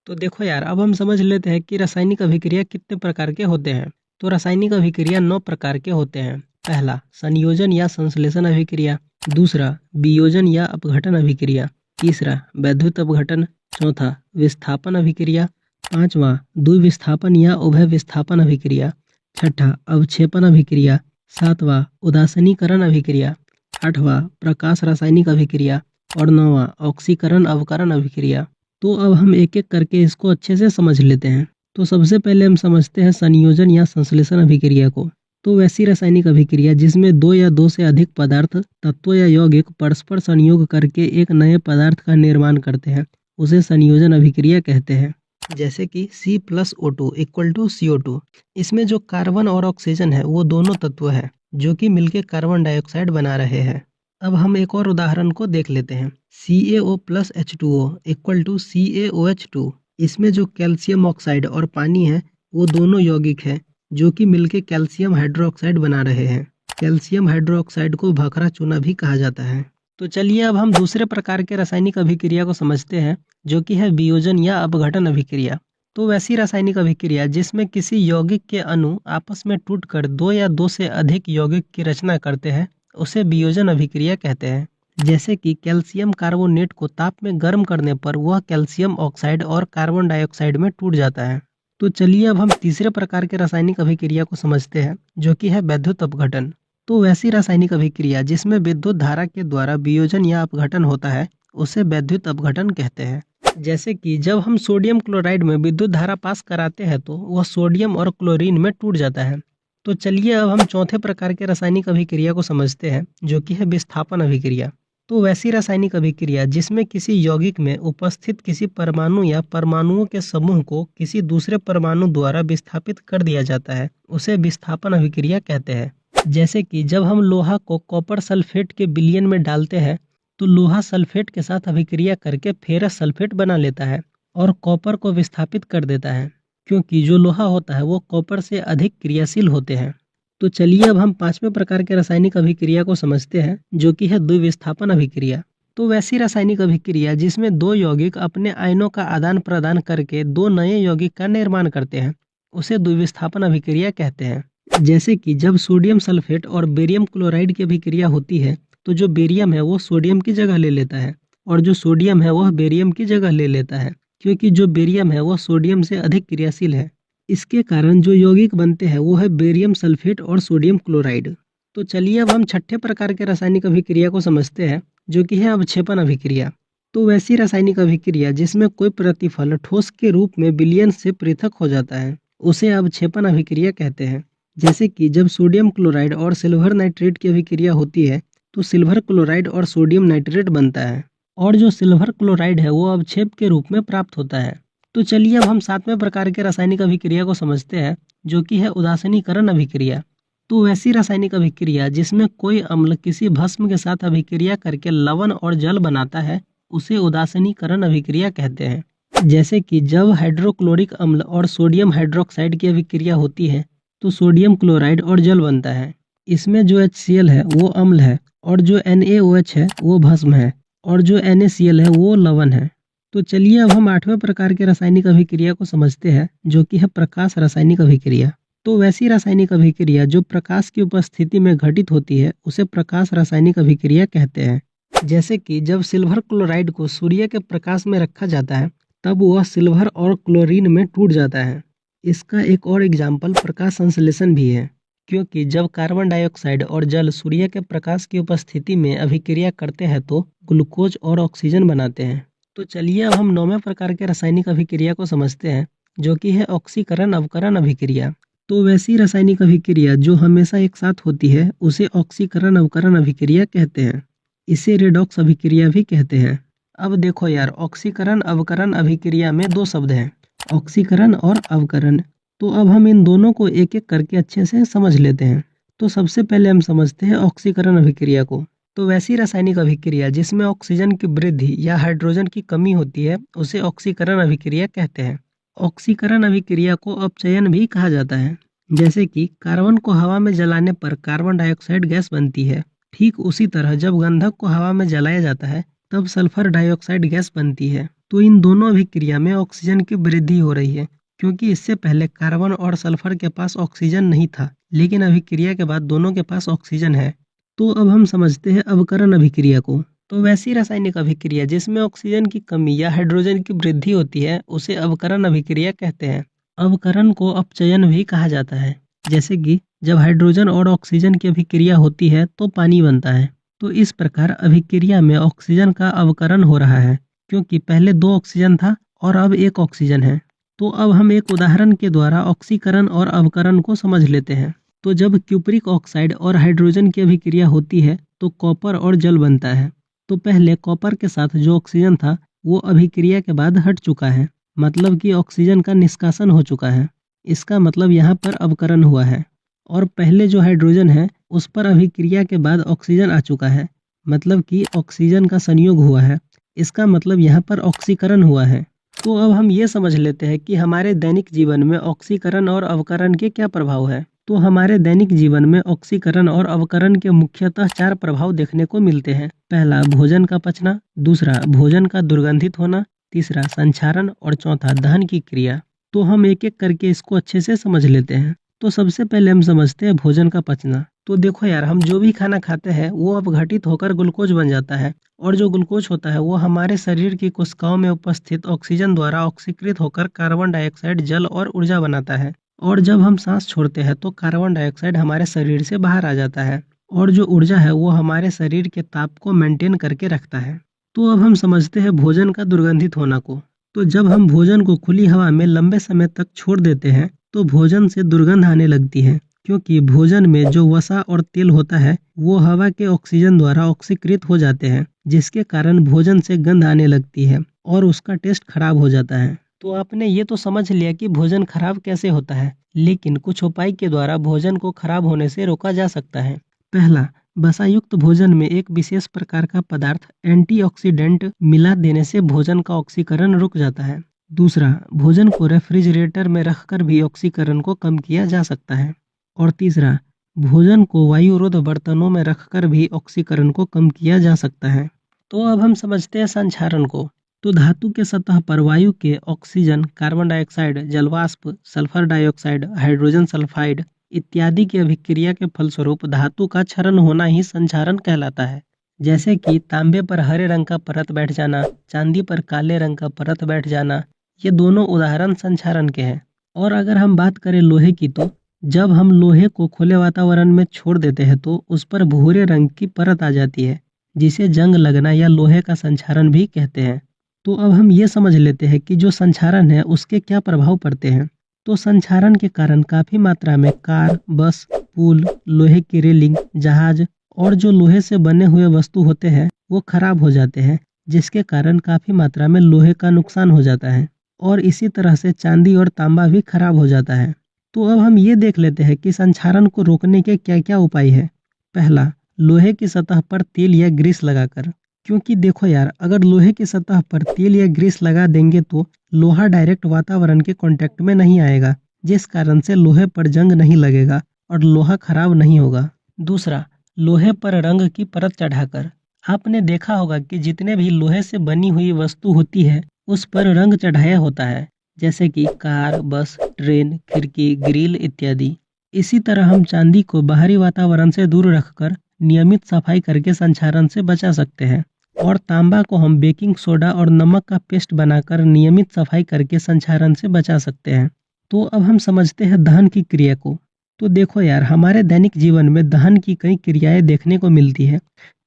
तो देखो यार, अब हम समझ लेते हैं कि रासायनिक अभिक्रिया कितने प्रकार के होते हैं। तो रासायनिक अभिक्रिया 9 प्रकार के होते हैं। पहला, संयोजन या संश्लेषण अभिक्रिया। दूसरा, वियोजन या अपघटन अभिक्रिया। तीसरा, वैद्युत अपघटन। चौथा, विस्थापन अभिक्रिया। पांचवा, द्विविस्थापन या उभय विस्थापन अभिक्रिया। छठा, अवक्षेपण अभिक्रिया। सातवां, उदासीनीकरण अभिक्रिया। आठवां, प्रकाश रासायनिक अभिक्रिया। और नौवां, ऑक्सीकरण अवकरण अभिक्रिया। तो अब हम एक एक करके इसको अच्छे से समझ लेते हैं। तो सबसे पहले हम समझते हैं संयोजन या संश्लेषण अभिक्रिया को। तो वैसी रासायनिक अभिक्रिया जिसमें दो या दो से अधिक पदार्थ, तत्व या यौगिक परस्पर संयोग करके एक नए पदार्थ का निर्माण करते हैं, उसे संयोजन अभिक्रिया कहते हैं। जैसे कि C+O2 इक्वल टू CO2। इसमें जो कार्बन और ऑक्सीजन है वो दोनों तत्व है जो कि मिलकर कार्बन डाइऑक्साइड बना रहे हैं। अब हम एक और उदाहरण को देख लेते हैं। CaO plus H2O equal to CaOH2। इसमें जो कैल्शियम ऑक्साइड और पानी है वो दोनों यौगिक है जो कि मिलके कैल्शियम हाइड्रोक्साइड बना रहे हैं। कैल्शियम हाइड्रोक्साइड को भखरा चूना भी कहा जाता है। तो चलिए अब हम दूसरे प्रकार के रासायनिक अभिक्रिया को समझते हैं, जो कि है वियोजन या अपघटन अभिक्रिया। तो वैसी रासायनिक अभिक्रिया जिसमें किसी यौगिक के अणु आपस में टूटकर दो या दो से अधिक यौगिक की रचना करते हैं, उसे वियोजन अभिक्रिया कहते हैं। जैसे कि कैल्शियम कार्बोनेट को ताप में गर्म करने पर वह कैल्शियम ऑक्साइड और कार्बन डाइऑक्साइड में टूट जाता है। तो चलिए अब हम तीसरे प्रकार के रासायनिक अभिक्रिया को समझते हैं, जो कि है वैद्युत अपघटन। तो वैसी रासायनिक अभिक्रिया जिसमें विद्युत धारा के द्वारा वियोजन या अपघटन होता है, उसे वैद्युत अपघटन कहते हैं। जैसे कि जब हम सोडियम क्लोराइड में विद्युत धारा पास कराते हैं तो वह सोडियम और क्लोरीन में टूट जाता है। तो चलिए अब हम चौथे प्रकार के रासायनिक अभिक्रिया को समझते हैं, जो कि है विस्थापन अभिक्रिया। तो वैसी रासायनिक अभिक्रिया जिसमें किसी यौगिक में उपस्थित किसी परमाणु या परमाणुओं के समूह को किसी दूसरे परमाणु द्वारा विस्थापित कर दिया जाता है, उसे विस्थापन अभिक्रिया कहते हैं। जैसे कि जब हम लोहा को कॉपर सल्फेट के विलयन में डालते हैं तो लोहा सल्फेट के साथ अभिक्रिया करके फेरस सल्फेट बना लेता है और कॉपर को विस्थापित कर देता है, क्योंकि जो लोहा होता है वो कॉपर से अधिक क्रियाशील होते हैं। तो चलिए अब हम पांचवें प्रकार के रासायनिक अभिक्रिया को समझते हैं, जो कि है द्विविस्थापन अभिक्रिया। तो वैसी रासायनिक अभिक्रिया जिसमें दो यौगिक अपने आयनों का आदान प्रदान करके दो नए यौगिक का निर्माण करते हैं, उसे द्विविस्थापन अभिक्रिया कहते हैं। जैसे कि जब सोडियम सल्फेट और बेरियम क्लोराइड की अभिक्रिया होती है तो जो बेरियम है वो सोडियम की जगह ले लेता है और जो सोडियम है वह बेरियम की जगह ले लेता है, क्योंकि जो बेरियम है वह सोडियम से अधिक क्रियाशील है। इसके कारण जो यौगिक बनते हैं वो है बेरियम सल्फेट और सोडियम क्लोराइड। तो चलिए अब हम छठे प्रकार के रासायनिक अभिक्रिया को समझते हैं, जो कि है अवक्षेपण अभिक्रिया। तो वैसी रासायनिक अभिक्रिया जिसमें कोई प्रतिफल ठोस के रूप में विलयन से पृथक हो जाता है, उसे अवक्षेपण अभिक्रिया कहते हैं। जैसे कि जब सोडियम क्लोराइड और सिल्वर नाइट्रेट की अभिक्रिया होती है तो सिल्वर क्लोराइड और सोडियम नाइट्रेट बनता है और जो सिल्वर क्लोराइड है वो अवक्षेप के रूप में प्राप्त होता है। तो चलिए अब हम सातवें प्रकार के रासायनिक अभिक्रिया को समझते हैं, जो कि है उदासीनीकरण अभिक्रिया। तो वैसी रासायनिक अभिक्रिया जिसमें कोई अम्ल किसी भस्म के साथ अभिक्रिया करके लवण और जल बनाता है, उसे उदासीनीकरण अभिक्रिया कहते हैं। जैसे कि जब हाइड्रोक्लोरिक अम्ल और सोडियम हाइड्रोक्साइड की अभिक्रिया होती है तो सोडियम क्लोराइड और जल बनता है। इसमें जो HCl है वो अम्ल है और जो NaOH है वो भस्म है और जो NaCl है वो लवण है। तो चलिए अब हम आठवें प्रकार के रासायनिक अभिक्रिया को समझते हैं, जो कि है प्रकाश रासायनिक अभिक्रिया। तो वैसी रासायनिक अभिक्रिया जो प्रकाश की उपस्थिति में घटित होती है, उसे प्रकाश रासायनिक अभिक्रिया कहते हैं। जैसे कि जब सिल्वर क्लोराइड को सूर्य के प्रकाश में रखा जाता है तब वह सिल्वर और क्लोरीन में टूट जाता है। इसका एक और एग्जाम्पल प्रकाश संश्लेषण भी है, क्योंकि जब कार्बन डाइऑक्साइड और जल सूर्य के प्रकाश की उपस्थिति में अभिक्रिया करते हैं तो ग्लूकोज और ऑक्सीजन बनाते हैं। तो चलिए अब हम नौवें प्रकार के रासायनिक अभिक्रिया को समझते हैं, जो कि है ऑक्सीकरण अवकरण अभिक्रिया। तो वैसी रासायनिक अभिक्रिया जो हमेशा एक साथ होती है उसे ऑक्सीकरण अवकरण अभिक्रिया कहते हैं। इसे रेडॉक्स अभिक्रिया भी कहते हैं। अब देखो यार, ऑक्सीकरण अवकरण अभिक्रिया में दो शब्द हैं, ऑक्सीकरण और अवकरण। तो अब हम इन दोनों को एक एक करके अच्छे से समझ लेते हैं। तो सबसे पहले हम समझते हैं ऑक्सीकरण अभिक्रिया को। तो वैसी रासायनिक अभिक्रिया जिसमें ऑक्सीजन की वृद्धि या हाइड्रोजन की कमी होती है, उसे ऑक्सीकरण अभिक्रिया कहते हैं। ऑक्सीकरण अभिक्रिया को अपचयन भी कहा जाता है। जैसे कि कार्बन को हवा में जलाने पर कार्बन डाइऑक्साइड गैस बनती है, ठीक उसी तरह जब गंधक को हवा में जलाया जाता है तब सल्फर डाइऑक्साइड गैस बनती है। तो इन दोनों अभिक्रिया में ऑक्सीजन की वृद्धि हो रही है, क्योंकि इससे पहले कार्बन और सल्फर के पास ऑक्सीजन नहीं था, लेकिन अभिक्रिया के बाद दोनों के पास ऑक्सीजन है। तो अब हम समझते हैं अवकरण अभिक्रिया को। तो वैसी रासायनिक अभिक्रिया जिसमें ऑक्सीजन की कमी या हाइड्रोजन की वृद्धि होती है उसे अवकरण अभिक्रिया कहते हैं। अवकरण को अपचयन भी कहा जाता है, जैसे कि जब हाइड्रोजन और ऑक्सीजन की अभिक्रिया होती है तो पानी बनता है। तो इस प्रकार अभिक्रिया में ऑक्सीजन का अवकरण हो रहा है, क्योंकि पहले 2 ऑक्सीजन था और अब 1 ऑक्सीजन है। तो अब हम एक उदाहरण के द्वारा ऑक्सीकरण और अवकरण को समझ लेते हैं। तो जब क्यूपरिक ऑक्साइड और हाइड्रोजन की अभिक्रिया होती है तो कॉपर और जल बनता है। तो पहले कॉपर के साथ जो ऑक्सीजन था वो अभिक्रिया के बाद हट चुका है, मतलब कि ऑक्सीजन का निष्कासन हो चुका है। इसका मतलब यहाँ पर अवकरण हुआ है। और पहले जो हाइड्रोजन है उस पर अभिक्रिया के बाद ऑक्सीजन आ चुका है, मतलब कि ऑक्सीजन का संयोग हुआ है। इसका मतलब यहाँ पर ऑक्सीकरण हुआ है। तो अब हम ये समझ लेते हैं कि हमारे दैनिक जीवन में ऑक्सीकरण और अवकरण के क्या प्रभाव है। तो हमारे दैनिक जीवन में ऑक्सीकरण और अवकरण के मुख्यतः 4 प्रभाव देखने को मिलते हैं। पहला, भोजन का पचना। दूसरा, भोजन का दुर्गंधित होना। तीसरा, संक्षारण। और चौथा, दहन की क्रिया। तो हम एक एक करके इसको अच्छे से समझ लेते हैं। तो सबसे पहले हम समझते हैं भोजन का पचना। तो देखो यार, हम जो भी खाना खाते हैं वो अपघटित होकर ग्लूकोज बन जाता है, और जो ग्लूकोज होता है वो हमारे शरीर की कोशिकाओं में उपस्थित ऑक्सीजन द्वारा ऑक्सीकृत होकर कार्बन डाइऑक्साइड, जल और ऊर्जा बनाता है। और जब हम सांस छोड़ते हैं तो कार्बन डाइऑक्साइड हमारे शरीर से बाहर आ जाता है, और जो ऊर्जा है वो हमारे शरीर के ताप को मेंटेन करके रखता है। तो अब हम समझते हैं भोजन का दुर्गंधित होना को। तो जब हम भोजन को खुली हवा में लंबे समय तक छोड़ देते हैं तो भोजन से दुर्गंध आने लगती है, क्योंकि भोजन में जो वसा और तेल होता है वो हवा के ऑक्सीजन द्वारा ऑक्सीकृत हो जाते हैं, जिसके कारण भोजन से गंध आने लगती है और उसका टेस्ट खराब हो जाता है। तो आपने ये तो समझ लिया कि भोजन खराब कैसे होता है, लेकिन कुछ उपाय के द्वारा भोजन को खराब होने से रोका जा सकता है। पहला, वसायुक्त भोजन में एक विशेष प्रकार का पदार्थ एंटीऑक्सीडेंट मिला देने से भोजन का ऑक्सीकरण रुक जाता है। दूसरा, भोजन को रेफ्रिजरेटर में रखकर भी ऑक्सीकरण को कम किया जा सकता है। और तीसरा, भोजन को वायुरोध बर्तनों में रखकर भी ऑक्सीकरण को कम किया जा सकता है। तो अब हम समझते हैं संक्षारण को। तो धातु के सतह पर वायु के ऑक्सीजन, कार्बन डाइऑक्साइड, जलवाष्प, सल्फर डाइऑक्साइड, हाइड्रोजन सल्फाइड इत्यादि की अभिक्रिया के फलस्वरूप धातु का क्षरण होना ही संक्षारण कहलाता है। जैसे कि तांबे पर हरे रंग का परत बैठ जाना, चांदी पर काले रंग का परत बैठ जाना, ये दोनों उदाहरण संक्षारण के हैं। और अगर हम बात करें लोहे की, तो जब हम लोहे को खुले वातावरण में छोड़ देते हैं तो उस पर भूरे रंग की परत आ जाती है, जिसे जंग लगना या लोहे का संक्षारण भी कहते हैं। तो अब हम ये समझ लेते हैं कि जो संक्षारण है उसके क्या प्रभाव पड़ते हैं। तो संक्षारण के कारण काफी मात्रा में कार, बस, पुल, लोहे की रेलिंग, जहाज और जो लोहे से बने हुए वस्तु होते हैं वो खराब हो जाते हैं, जिसके कारण काफी मात्रा में लोहे का नुकसान हो जाता है। और इसी तरह से चांदी और तांबा भी खराब हो जाता है। तो अब हम ये देख लेते हैं कि संक्षारण को रोकने के क्या क्या उपाय है। पहला, लोहे की सतह पर तेल या ग्रीस लगाकर। क्योंकि देखो यार, अगर लोहे की सतह पर तेल या ग्रीस लगा देंगे तो लोहा डायरेक्ट वातावरण के कांटेक्ट में नहीं आएगा, जिस कारण से लोहे पर जंग नहीं लगेगा और लोहा खराब नहीं होगा। दूसरा, लोहे पर रंग की परत चढ़ाकर। आपने देखा होगा कि जितने भी लोहे से बनी हुई वस्तु होती है उस पर रंग चढ़ाया होता है, जैसे कि कार, बस, ट्रेन, खिड़की, ग्रिल इत्यादि। इसी तरह हम चांदी को बाहरी वातावरण से दूर रखकर नियमित सफाई करके संक्षारण से बचा सकते हैं। और तांबा को हम बेकिंग सोडा और नमक का पेस्ट बनाकर नियमित सफाई करके संक्षारण से बचा सकते हैं। तो अब हम समझते हैं दहन की क्रिया को। तो देखो यार, हमारे दैनिक जीवन में दहन की कई क्रियाएं देखने को मिलती है,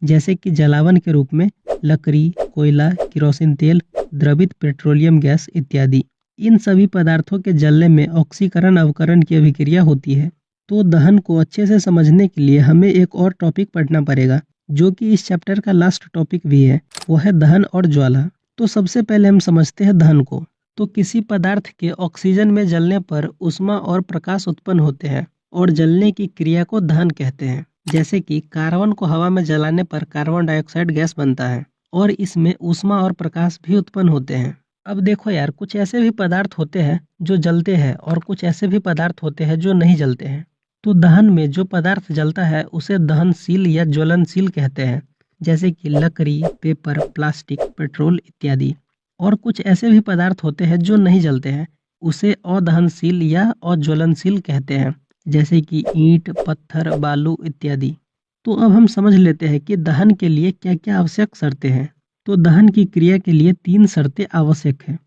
जैसे कि जलावन के रूप में लकड़ी, कोयला, केरोसिन तेल, द्रवित पेट्रोलियम गैस इत्यादि। इन सभी पदार्थों के जलने में ऑक्सीकरण अवकरण की अभिक्रिया होती है। तो दहन को अच्छे से समझने के लिए हमें एक और टॉपिक पढ़ना पड़ेगा, जो कि इस चैप्टर का लास्ट टॉपिक भी है, वो है दहन और ज्वाला। तो सबसे पहले हम समझते हैं दहन को। तो किसी पदार्थ के ऑक्सीजन में जलने पर ऊष्मा और प्रकाश उत्पन्न होते हैं, और जलने की क्रिया को दहन कहते हैं। जैसे कि कार्बन को हवा में जलाने पर कार्बन डाइऑक्साइड गैस बनता है, और इसमें ऊष्मा और प्रकाश भी उत्पन्न होते हैं। अब देखो यार, कुछ ऐसे भी पदार्थ होते हैं जो जलते हैं और कुछ ऐसे भी पदार्थ होते हैं जो नहीं जलते हैं। तो दहन में जो पदार्थ जलता है उसे दहनशील या ज्वलनशील कहते हैं, जैसे कि लकड़ी, पेपर, प्लास्टिक, पेट्रोल इत्यादि। और कुछ ऐसे भी पदार्थ होते हैं जो नहीं जलते हैं, उसे अदहनशील या अज्वलनशील कहते हैं, जैसे कि ईंट, पत्थर, बालू इत्यादि। तो अब हम समझ लेते हैं कि दहन के लिए क्या क्या आवश्यक शर्तें हैं। तो दहन की क्रिया के लिए 3 शर्तें आवश्यक हैं।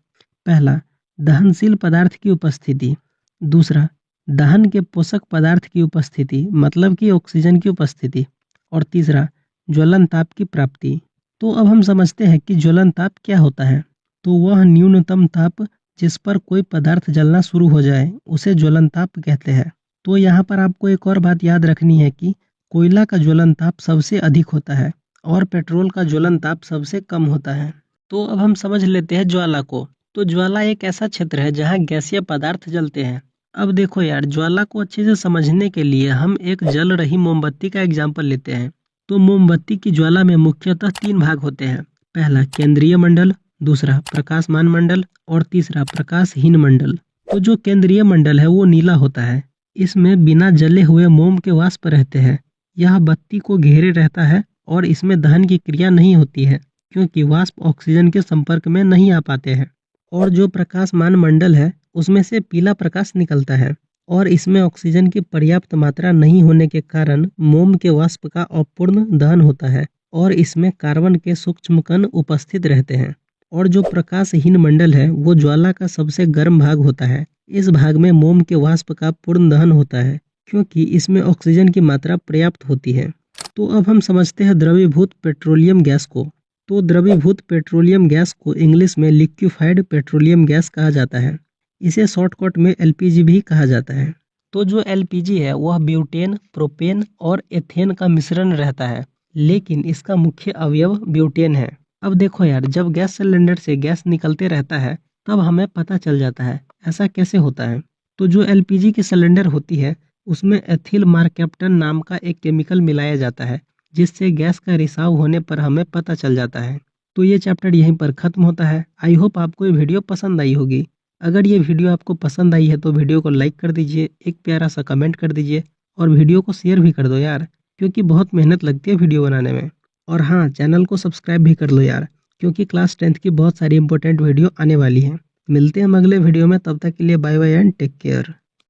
पहला, दहनशील पदार्थ की उपस्थिति। दूसरा, दहन के पोषक पदार्थ की उपस्थिति, मतलब कि ऑक्सीजन की उपस्थिति। और तीसरा, ज्वलन ताप की प्राप्ति। तो अब हम समझते हैं कि ज्वलन ताप क्या होता है। तो वह न्यूनतम ताप जिस पर कोई पदार्थ जलना शुरू हो जाए उसे ज्वलन ताप कहते हैं। तो यहाँ पर आपको एक और बात याद रखनी है कि कोयला का ज्वलन ताप सबसे अधिक होता है और पेट्रोल का ज्वलन ताप सबसे कम होता है। तो अब हम समझ लेते हैं ज्वाला को। तो ज्वाला एक ऐसा क्षेत्र है जहाँ गैसीय पदार्थ जलते हैं। अब देखो यार, ज्वाला को अच्छे से समझने के लिए हम एक जल रही मोमबत्ती का एग्जाम्पल लेते हैं। तो मोमबत्ती की ज्वाला में मुख्यतः 3 भाग होते हैं। पहला, केंद्रीय मंडल। दूसरा, प्रकाशमान मंडल। और तीसरा, प्रकाशहीन मंडल। तो जो केंद्रीय मंडल है वो नीला होता है। इसमें बिना जले हुए मोम के वाष्प रहते हैं। यह बत्ती को घेरे रहता है और इसमें दहन की क्रिया नहीं होती है, क्योंकि वाष्प ऑक्सीजन के संपर्क में नहीं आ पाते हैं। और जो प्रकाशमान मंडल है उसमें से पीला प्रकाश निकलता है और इसमें ऑक्सीजन की पर्याप्त मात्रा नहीं होने के कारण मोम के वाष्प का अपूर्ण दहन होता है और इसमें कार्बन के सूक्ष्म कण उपस्थित रहते हैं। और जो प्रकाशहीन मंडल है वो ज्वाला का सबसे गर्म भाग होता है। इस भाग में मोम के वाष्प का पूर्ण दहन होता है, क्योंकि इसमें ऑक्सीजन की मात्रा पर्याप्त होती है। तो अब हम समझते हैं द्रवीभूत पेट्रोलियम गैस को। तो द्रवीभूत पेट्रोलियम गैस को इंग्लिश में लिक्विफाइड पेट्रोलियम गैस कहा जाता है। इसे शॉर्टकट में एलपीजी भी कहा जाता है। तो जो एलपीजी है वह ब्यूटेन, प्रोपेन और एथेन का मिश्रण रहता है, लेकिन इसका मुख्य अवयव ब्यूटेन है। अब देखो यार, जब गैस सिलेंडर से गैस निकलते रहता है तब हमें पता चल जाता है। ऐसा कैसे होता है? तो जो एलपीजी की सिलेंडर होती है उसमें एथिल मार्केप्टन नाम का एक केमिकल मिलाया जाता है, जिससे गैस का रिसाव होने पर हमें पता चल जाता है। तो ये चैप्टर यहीं पर खत्म होता है। आई होप आपको ये वीडियो पसंद आई होगी। अगर ये वीडियो आपको पसंद आई है तो वीडियो को लाइक कर दीजिए, एक प्यारा सा कमेंट कर दीजिए और वीडियो को शेयर भी कर दो यार, क्योंकि बहुत मेहनत लगती है वीडियो बनाने में। और हाँ, चैनल को सब्सक्राइब भी कर लो यार, क्योंकि क्लास 10th की बहुत सारी इंपॉर्टेंट वीडियो आने वाली हैं। मिलते हैं हम अगले वीडियो में, तब तक के लिए bye bye and take care.